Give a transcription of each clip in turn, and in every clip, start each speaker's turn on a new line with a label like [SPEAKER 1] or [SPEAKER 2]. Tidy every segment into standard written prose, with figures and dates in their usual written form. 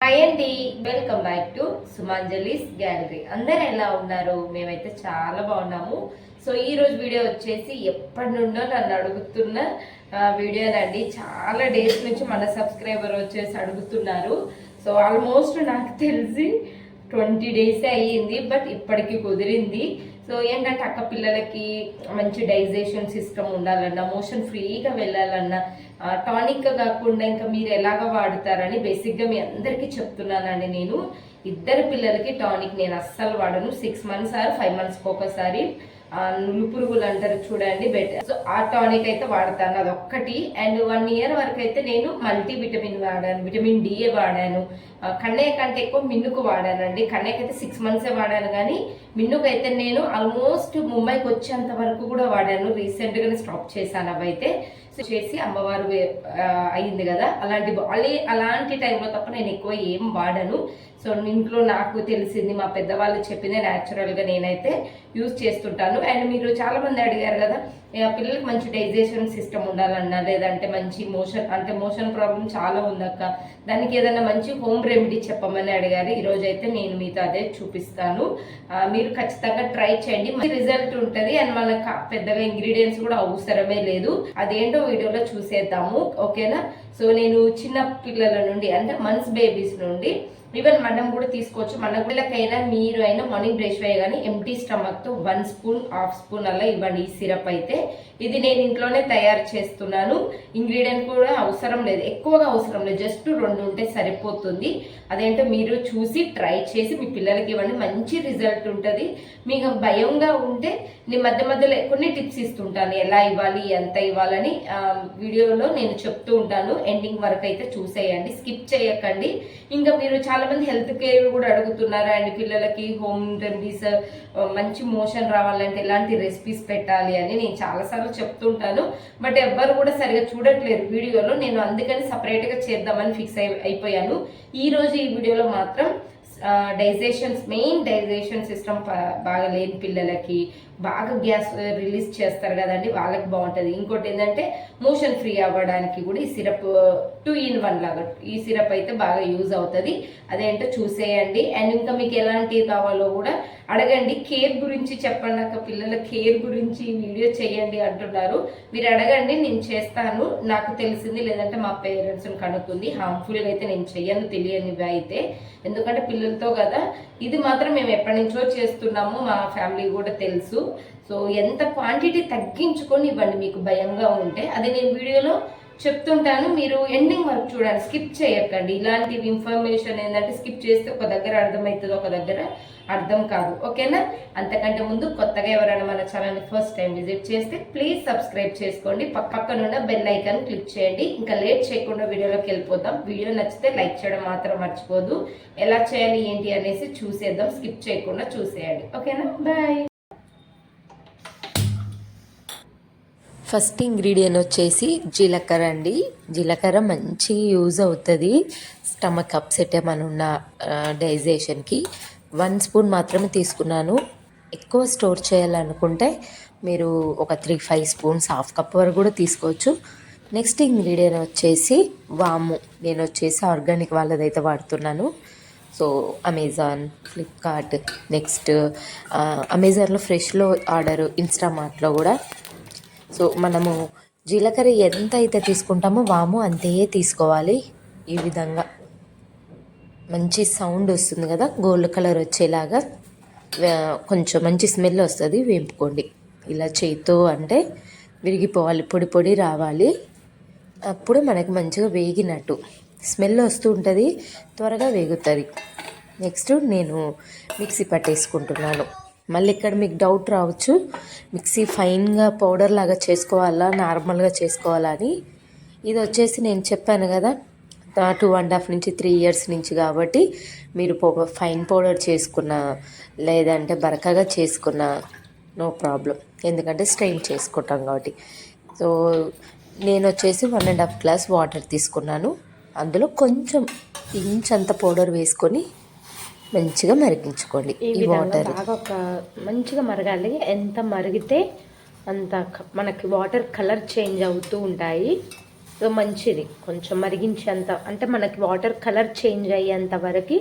[SPEAKER 1] Hi అండి, welcome back to సుమాంజలిస్ gallery. అందరు ఎలా ఉన్నారు? మేమైతే చాలా బాగున్నాము. సో ఈ రోజు వీడియో వచ్చేసి ఎప్పటి నుండో నన్ను అడుగుతున్న వీడియోనండి. చాలా డేస్ నుంచి మన సబ్స్క్రైబర్ వచ్చేసి అడుగుతున్నారు. సో ఆల్మోస్ట్ నాకు తెలిసి 20 డేసే అయ్యింది, బట్ ఇప్పటికి కుదిరింది. సో ఏంటంటే అక్క పిల్లలకి మంచి డైజెషన్ సిస్టమ్ ఉండాలన్నా, మోషన్ ఫ్రీగా వెళ్ళాలన్నా, టానిక్ కాకుండా ఇంకా మీరు ఎలాగ వాడతారని బేసిక్గా మీ అందరికీ చెప్తున్నానండి. నేను ఇద్దరు పిల్లలకి టానిక్ నేను అస్సలు వాడను. 6 months ఆర్ 5 monthsకి ఒకసారి నులు పురుగులు అంటారు చూడండి, బెటర్. సో ఆ టానిక్ అయితే వాడతాను, అదొక్కటి. అండ్ 1 year వరకు అయితే నేను మల్టీ విటమిన్ వాడాను, విటమిన్ డి వాడాను. కన్నయ్య కంటే ఎక్కువ మిన్నుకు వాడానండి. కన్నయ్యకైతే 6 months వాడాను, కానీ మిన్నుకు అయితే నేను ఆల్మోస్ట్ ముంబైకి వచ్చేంత వరకు కూడా వాడాను. రీసెంట్గానే స్టాప్ చేశాను అవైతే. సో చేసి అమ్మవారు అయింది కదా, అలాంటి టైంలో తప్ప నేను ఎక్కువ ఏం వాడను. సో ఇంట్లో నాకు తెలిసింది, మా పెద్దవాళ్ళు చెప్పిందే న్యాచురల్గా నేనైతే యూజ్ చేస్తుంటాను. అండ్ మీరు చాలా మంది అడిగారు కదా, పిల్లలకి మంచి డైజెషన్ సిస్టమ్ ఉండాలన్నా, లేదంటే మంచి మోషన్ ప్రాబ్లం చాలా ఉందక్క, దానికి ఏదైనా మంచి హోమ్ రెమెడీ చెప్పమని అడిగారు. ఈరోజు అయితే నేను మీతో అదే చూపిస్తాను. మీరు ఖచ్చితంగా ట్రై చేయండి, మంచి రిజల్ట్ ఉంటుంది. అండ్ మనకు పెద్దగా ఇంగ్రీడియంట్స్ కూడా అవసరమే లేదు. అదేంటో వీడియోలో చూసేద్దాము, ఓకేనా? సో నేను చిన్న పిల్లల నుండి, అంటే మంత్స్ బేబీస్ నుండి, ఈవెన్ మనం కూడా తీసుకోవచ్చు. మన పిల్లలకైనా మీరు అయినా మార్నింగ్ బ్రష్ వేయగానే ఎంటీ స్టమక్తో 1 spoon 1/2 spoon అలా ఇవ్వండి. ఈ సిరప్ అయితే ఇది నేను ఇంట్లోనే తయారు చేస్తున్నాను. ఇంగ్రీడియంట్ కూడా అవసరం లేదు, ఎక్కువగా అవసరం లేదు, జస్ట్ 2 ఉంటే సరిపోతుంది. అదేంటో మీరు చూసి ట్రై చేసి మీ పిల్లలకి ఇవ్వండి, మంచి రిజల్ట్ ఉంటుంది. మీకు భయంగా ఉంటే నేను మధ్య మధ్యలో కొన్ని టిప్స్ ఇస్తుంటాను, ఎలా ఇవ్వాలి, ఎంత ఇవ్వాలని వీడియోలో నేను చెప్తూ ఉంటాను. ఎండింగ్ వరకు అయితే చూసేయండి, స్కిప్ చేయకండి. ఇంకా మీరు చాలా మంది హెల్త్ కేర్ కూడా అడుగుతున్నారు, అండ్ పిల్లలకి హోమ్ రెమెడీస్, మంచి మోషన్ రావాలంటే ఎలాంటి రెసిపీస్ పెట్టాలి అని నేను చాలాసార్లు చెప్తుంటాను. బట్ ఎవ్వరు కూడా సరిగా చూడట్లేరు వీడియోలో. నేను అందుకని సపరేట్గా చేద్దామని ఫిక్స్ అయిపోయాను. ఈ రోజు ఈ వీడియోలో మాత్రం మెయిన్ డైజెషన్ సిస్టమ్ బాగా లేని పిల్లలకి, బాగా గ్యాస్ రిలీజ్ చేస్తారు కదండి, వాళ్ళకి బాగుంటుంది. ఇంకోటి ఏంటంటే మోషన్ ఫ్రీ అవ్వడానికి కూడా ఈ సిరప్ 2 in 1 లాగా ఈ సిరప్ అయితే బాగా యూజ్ అవుతుంది. అదేంటో చూసేయండి. అండ్ ఇంకా మీకు ఎలాంటివి కావాలో కూడా అడగండి. కేర్ గురించి చెప్పండి అక్క, పిల్లల కేర్ గురించి వీడియో చేయండి అంటున్నారు. మీరు అడగండి, నేను చేస్తాను. నాకు తెలిసింది, లేదంటే మా పేరెంట్స్ని కనుక్కుంది. హార్మ్ఫుల్గా అయితే నేను చెయ్యను, తెలియనివి అయితే. ఎందుకంటే పిల్లలతో కదా, ఇది మాత్రం మేము ఎప్పటి నుంచో చేస్తున్నాము, మా ఫ్యామిలీ కూడా తెలుసు. సో ఎంత క్వాంటిటీ తగ్గించుకొని ఇవ్వండి మీకు భయంగా ఉంటే, అది నేను వీడియోలో చెప్తుంటాను. మీరు ఎండింగ్ వరకు చూడండి, స్కిప్ చేయకండి. ఇలాంటి ఇన్ఫర్మేషన్ ఏంటంటే స్కిప్ చేస్తే ఒక దగ్గర అర్థమవుతుంది, ఒక దగ్గర అర్థం కాదు, ఓకేనా? అంతకంటే ముందు కొత్తగా ఎవరైనా మన ఛానల్ని ఫస్ట్ టైం విజిట్ చేస్తే ప్లీజ్ సబ్స్క్రైబ్ చేసుకోండి, పక్కనున్న బెల్ ఐకాన్ క్లిక్ చేయండి. ఇంకా లేట్ చేయకుండా వీడియోలోకి వెళ్ళిపోదాం. వీడియో నచ్చితే లైక్ చేయడం మాత్రం మర్చిపోదు. ఎలా చేయాలి ఏంటి అనేసి చూసేద్దాం, స్కిప్ చేయకుండా చూసేయండి, ఓకేనా? బాయ్.
[SPEAKER 2] ఫస్ట్ ఇంగ్రీడియంట్ వచ్చేసి జీలకర్ర అండి. జీలకర్ర మంచి యూజ్ అవుతుంది స్టమక్ అప్సెట్ ఏమైనా ఉన్న డైజెషన్కి. 1 spoon మాత్రమే తీసుకున్నాను. ఎక్కువ స్టోర్ చేయాలనుకుంటే మీరు ఒక 3-5 spoons 1/2 cup వరకు కూడా తీసుకోవచ్చు. నెక్స్ట్ ఇంగ్రీడియంట్ వచ్చేసి వాము. నేను వచ్చేసి ఆర్గానిక్ వాళ్ళదైతే వాడుతున్నాను. సో అమెజాన్, ఫ్లిప్కార్ట్, నెక్స్ట్ అమెజాన్లో ఫ్రెష్లో ఆర్డరు, ఇన్స్టామార్ట్లో కూడా. సో మనము జీలకర్ర ఎంత అయితే తీసుకుంటామో వాము అంతే తీసుకోవాలి. ఈ విధంగా మంచి సౌండ్ వస్తుంది కదా, గోల్డ్ కలర్ వచ్చేలాగా, కొంచెం మంచి స్మెల్ వస్తుంది, వేపుకోండి. ఇలా చేత్తో అంటే విరిగిపోవాలి, పొడి పొడి రావాలి. అప్పుడు మనకి మంచిగా వేగినట్టు స్మెల్ వస్తూ ఉంటుంది, త్వరగా వేగుతుంది. నెక్స్ట్ నేను మిక్సీ పట్టేసుకుంటున్నాను. మళ్ళీ ఇక్కడ మీకు డౌట్ రావచ్చు, మిక్సీ ఫైన్గా పౌడర్ లాగా చేసుకోవాలా, నార్మల్గా చేసుకోవాలా అని. ఇది వచ్చేసి నేను చెప్పాను కదా, 2.5 నుంచి 3 years నుంచి, కాబట్టి మీరు ఫైన్ పౌడర్ చేసుకున్న, లేదంటే బరకగా చేసుకున్న నో ప్రాబ్లం, ఎందుకంటే స్ట్రెయిన్ చేసుకుంటాం కాబట్టి. సో నేను వచ్చేసి 1.5 glass వాటర్ తీసుకున్నాను. అందులో కొంచెం ఇంచంత పౌడర్ వేసుకొని మంచిగా మరిగించుకోండి. ఈ వాటర్
[SPEAKER 1] బాగా మంచిగా మరగాలి. ఎంత మరిగితే అంత మనకి వాటర్ కలర్ చేంజ్ అవుతూ ఉంటాయి. సో మంచిది, కొంచెం మరిగించేంత అంటే మనకి వాటర్ కలర్ చేంజ్ అయ్యేంత వరకు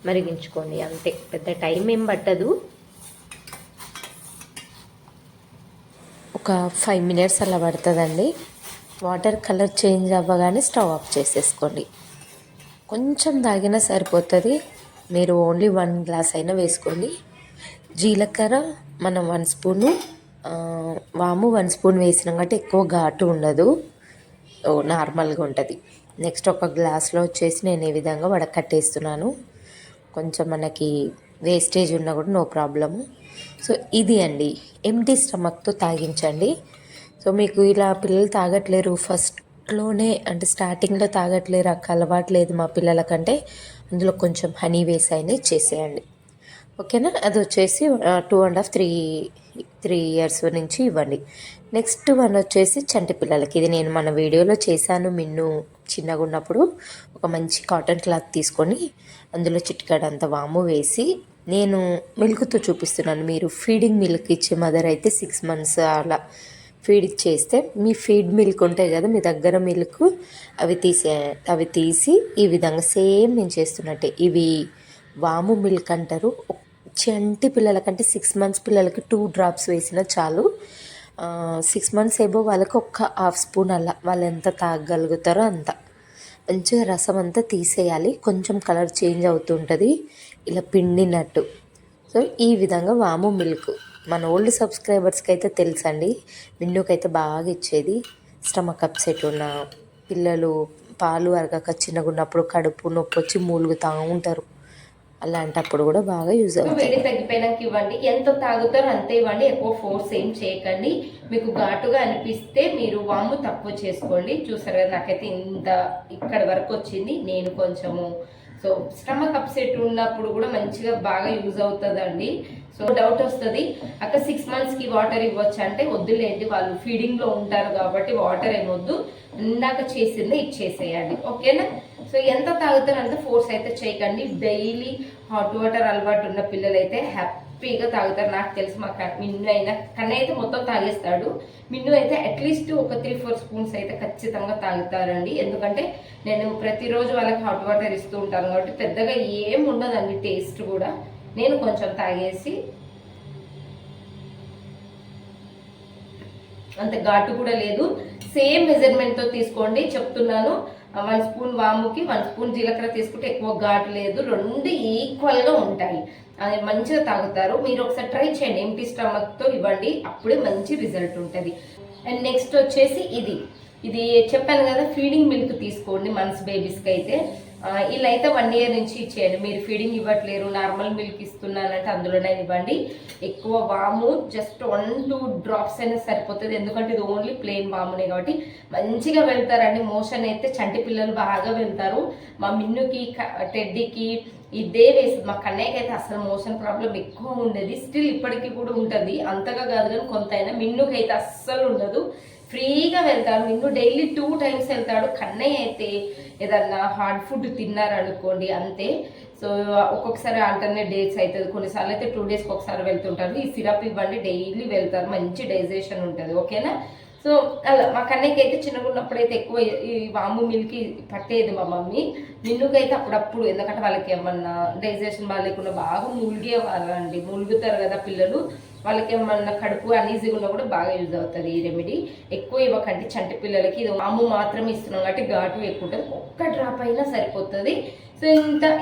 [SPEAKER 1] మరిగించుకోండి అంతే, పెద్ద టైం ఏం పట్టదు.
[SPEAKER 2] ఒక 5 మినిట్స్ అలా పడుతుందండి. వాటర్ కలర్ చేంజ్ అవ్వగానే స్టవ్ ఆఫ్ చేసేసుకోండి. కొంచెం తాగినా సరిపోతుంది. మీరు ఓన్లీ 1 గ్లాస్ అయినా వేసుకోండి. జీలకర్ర మనం 1 స్పూను, వాము 1 స్పూన్ వేసినాం కాబట్టి ఎక్కువ ఘాటు ఉండదు, నార్మల్గా ఉంటుంది. నెక్స్ట్ ఒక గ్లాస్లో వచ్చేసి నేను ఈ విధంగా వడకట్టేస్తున్నాను. కొంచెం మనకి వేస్టేజ్ ఉన్నా కూడా నో ప్రాబ్లము. సో ఇది అండి, ఎంటీ స్టమక్తో తాగించండి. సో మీకు ఇలా పిల్లలు తాగట్లేరు ఫస్ట్లోనే అంటే స్టార్టింగ్లో తాగట్లేరు, అక్క అలవాటు లేదు మా పిల్లలకంటే అందులో కొంచెం హనీ వేసి అయినా ఇచ్చేసేయండి. ఓకేనా, అది వచ్చేసి 2.5 3 ఇయర్స్ నుంచి ఇవ్వండి. నెక్స్ట్ వన్ వచ్చేసి చంటి పిల్లలకి, ఇది నేను మన వీడియోలో చేశాను. మిన్ను చిన్నగా ఉన్నప్పుడు ఒక మంచి కాటన్ క్లాత్ తీసుకొని అందులో చిటికెడంత వాము వేసి నేను మిల్క్తో చూపిస్తున్నాను. మీరు ఫీడింగ్ మిల్క్ ఇచ్చే మదర్ అయితే 6 మంత్స్ అలా ఫీడ్ చేస్తే మీ ఫీడ్ మిల్క్ ఉంటాయి కదా మీ దగ్గర మిల్క్, అవి తీసి ఈ విధంగా సేమ్ నేను చేస్తున్నట్టే, ఇవి వాము మిల్క్ అంటారు. చంటి పిల్లలకంటే 6 మంత్స్ పిల్లలకి 2 డ్రాప్స్ వేసినా చాలు. 6 మంత్స్ ఏబో వాళ్ళకి ఒక్క 1/2 స్పూన్ అలా వాళ్ళు ఎంత తాగగలుగుతారో అంత. మంచిగా రసం అంతా తీసేయాలి, కొంచెం కలర్ చేంజ్ అవుతుంటుంది ఇలా పిండినట్టు. సో ఈ విధంగా వాము మిల్క్ మన ఓల్డ్ సబ్స్క్రైబర్స్కి అయితే తెలుసండి, మిన్నుకైతే బాగా ఇచ్చేది. స్టమక్ అప్సెట్ ఉన్న పిల్లలు పాలు అరగక చిన్నగా ఉన్నప్పుడు కడుపు నొప్పి వచ్చి మూలుగుతూ ఉంటారు, అలాంటప్పుడు కూడా బాగా యూజ్ అవుతుంది.
[SPEAKER 1] వేడి తగ్గిపోయినాక ఇవ్వండి, ఎంత తాగుతారో అంతే ఇవ్వండి, ఎక్కువ ఫోర్స్ ఏం చేయకండి. మీకు ఘాటుగా అనిపిస్తే మీరు వాము తక్కువ చేసుకోండి. చూసారు కదా నాకైతే ఇంత ఇక్కడ వరకు వచ్చింది. నేను కొంచెము సో స్టమక్ అప్సెట్ ఉన్నప్పుడు కూడా మంచిగా బాగా యూజ్ అవుతుందండి. సో డౌట్ వస్తుంది, అక్క 6 మంత్స్కి వాటర్ ఇవ్వచ్చు అంటే వద్దులేండి, వాళ్ళు ఫీడింగ్లో ఉంటారు కాబట్టి వాటర్ ఏమొద్దు, ఇందాక చేసిందే ఇచ్చేసేయండి. ఓకేనా, సో ఎంత తాగుతారో అంత ఫోర్స్ అయితే చేయకండి. డైలీ హాట్ వాటర్ అలవాటు ఉన్న పిల్లలు అయితే హ్యాపీగా తాగుతారు. నాకు తెలిసి మా మిన్ను అయినా కన్నయ్య అయితే మొత్తం తాగేస్తాడు, మిన్ను అయితే అట్లీస్ట్ ఒక 3-4 స్పూన్స్ అయితే ఖచ్చితంగా తాగుతారండి. ఎందుకంటే నేను ప్రతిరోజు వాళ్ళకి హాట్ వాటర్ ఇస్తూ ఉంటాను కాబట్టి పెద్దగా ఏం ఉండదండి, టేస్ట్ కూడా. నేను కొంచెం తాగేసి, అంత ఘాటు కూడా లేదు. సేమ్ మెజర్మెంట్తో తీసుకోండి చెప్తున్నాను. 1 స్పూన్ వాముకి 1 స్పూన్ జీలకర్ర తీసుకుంటే ఎక్కువ ఘాటు లేదు, 2 ఈక్వల్గా ఉంటాయి. అది మంచిగా తాగుతారు. మీరు ఒకసారి ట్రై చేయండి, ఎంటీ స్టమక్తో ఇవ్వండి, అప్పుడే మంచి రిజల్ట్ ఉంటుంది. అండ్ నెక్స్ట్ వచ్చేసి ఇది చెప్పాను కదా, ఫీడింగ్ మిల్క్ తీసుకోండి మంత్స్ బేబీస్కి అయితే. ఇలా అయితే 1 ఇయర్ నుంచి ఇచ్చేయండి. మీరు ఫీడింగ్ ఇవ్వట్లేరు, నార్మల్ మిల్క్ ఇస్తున్నానంటే అందులోనే ఇవ్వండి. ఎక్కువ వాము జస్ట్ 1-2 డ్రాప్స్ అయినా సరిపోతుంది, ఎందుకంటే ఇది ఓన్లీ ప్లెయిన్ వామునే కాబట్టి మంచిగా వెళ్తారండి. మోషన్ అయితే చంటి పిల్లలు బాగా వెళ్తారు. మా మిన్నుకి టెడ్డీకి ఇదే వేస్తుంది, మా కన్నయ్యకి అయితే అసలు మోషన్ ప్రాబ్లం ఎక్కువ ఉండేది, స్టిల్ ఇప్పటికీ కూడా ఉంటుంది, అంతగా కాదు కానీ కొంత అయినా. మిన్నుకి అయితే అస్సలు ఉండదు, ఫ్రీగా వెళ్తాడు. మిన్ను డైలీ 2 టైమ్స్ వెళ్తాడు. కన్నయ్య అయితే ఏదన్నా హార్డ్ ఫుడ్ తిన్నారనుకోండి అంతే. సో ఒక్కొక్కసారి ఆల్టర్నేట్ డేస్ అవుతుంది, కొన్నిసార్లు అయితే 2 డేస్కి ఒకసారి వెళ్తుంటారు. ఈ సిరప్ ఇవ్వండి, డైలీ వెళ్తారు, మంచి డైజెషన్ ఉంటుంది. ఓకేనా, సో అలా మా కన్నయ్యకి అయితే చిన్నగా ఉన్నప్పుడైతే ఎక్కువ ఈ వాము మిల్క్ పట్టేది మా మమ్మీ. మిన్నుకైతే అప్పుడప్పుడు, ఎందుకంటే వాళ్ళకి ఏమన్నా డైజెషన్ బాగాలేకుండా బాగా మూలిగేవారండి, మూలుగుతారు కదా పిల్లలు, వాళ్ళకి ఏమన్నా కడుపు అనీజీగా ఉన్నా కూడా బాగా యూజ్ అవుతుంది ఈ రెమెడీ. ఎక్కువ ఇవ్వకండి చంటి పిల్లలకి, ఇది వాము మాత్రమే ఇస్తున్నాం కాబట్టి ఘాటు ఎక్కువ ఉంటుంది, ఒక్క డ్రాప్ అయినా సరిపోతుంది. సో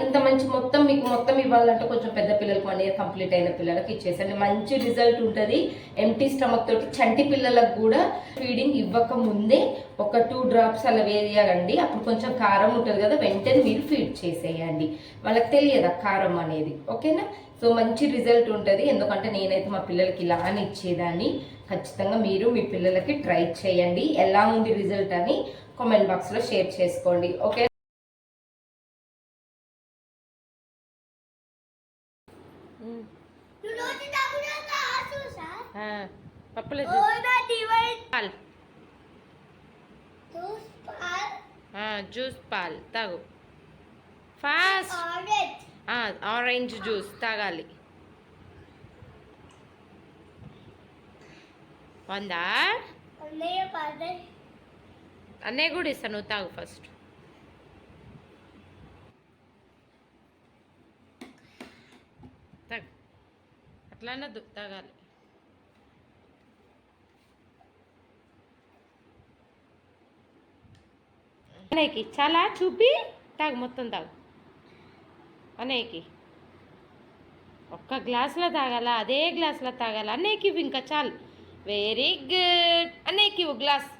[SPEAKER 1] ఇంత మంచి మొత్తం మీకు మొత్తం ఇవ్వాలంటే కొంచెం పెద్ద పిల్లలకు 1 ఇయర్ కంప్లీట్ అయిన పిల్లలకి ఇచ్చేసండి, మంచి రిజల్ట్ ఉంటుంది. ఎంటీ స్టమక్ తోటి చంటి పిల్లలకు కూడా ఫీడింగ్ ఇవ్వక ముందే ఒక 2 డ్రాప్స్ అలా వేయాలండి. అప్పుడు కొంచెం కారం ఉంటుంది కదా, వెంటనే మీరు ఫీడ్ చేసేయండి, వాళ్ళకి తెలియదు కారం అనేది. ఓకేనా, సో మంచి రిజల్ట్ ఉంటుంది. ఎందుకంటే నేనైతే మా పిల్లలకి ఇలానే ఇచ్చేదాన్ని. ఖచ్చితంగా మీరు మీ పిల్లలకి ట్రై చేయండి, ఎలా ఉంది రిజల్ట్ అని కామెంట్ బాక్స్లో షేర్ చేసుకోండి. ఓకే, జ్యూస్ పాలు తాగు ఫాస్ట్. ఆరెంజ్ జ్యూస్ తాగాలి. వందా అన్నయ్య కూడా ఇస్తాను, నువ్వు తాగు ఫస్ట్. తాగు, అట్లా అన్నద్దు, తాగాలి. అన్నయ్యకి చాలా చూపి తాగు, మొత్తం తాగు. అన్నయ్యకి ఒక్క గ్లాసులో తాగాల, అదే గ్లాసులో తాగాల. అన్నయ్యకి ఇవ్వు, ఇంకా చాలు. Very good. అన్నయ్యకి ఇవ్వు గ్లాస్.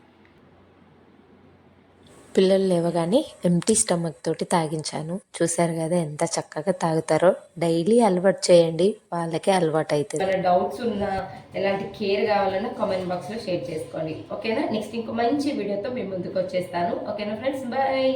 [SPEAKER 2] పిల్లలు లేవగానే ఎంటీ స్టమక్ తోటి తాగించాను. చూసారు కదా ఎంత చక్కగా తాగుతారో. డైలీ అలవాటు చేయండి, వాళ్ళకే అలవాటు అవుతుంది.
[SPEAKER 1] ఏమైనా డౌట్స్ ఉన్నా, ఎలాంటి కేర్ కావాలన్నా కామెంట్ బాక్స్లో షేర్ చేసుకోండి. ఓకేనా? నెక్స్ట్ ఇంకో మంచి వీడియోతో మీ ముందుకు వచ్చేస్తాను. ఓకేనా ఫ్రెండ్స్, బాయ్.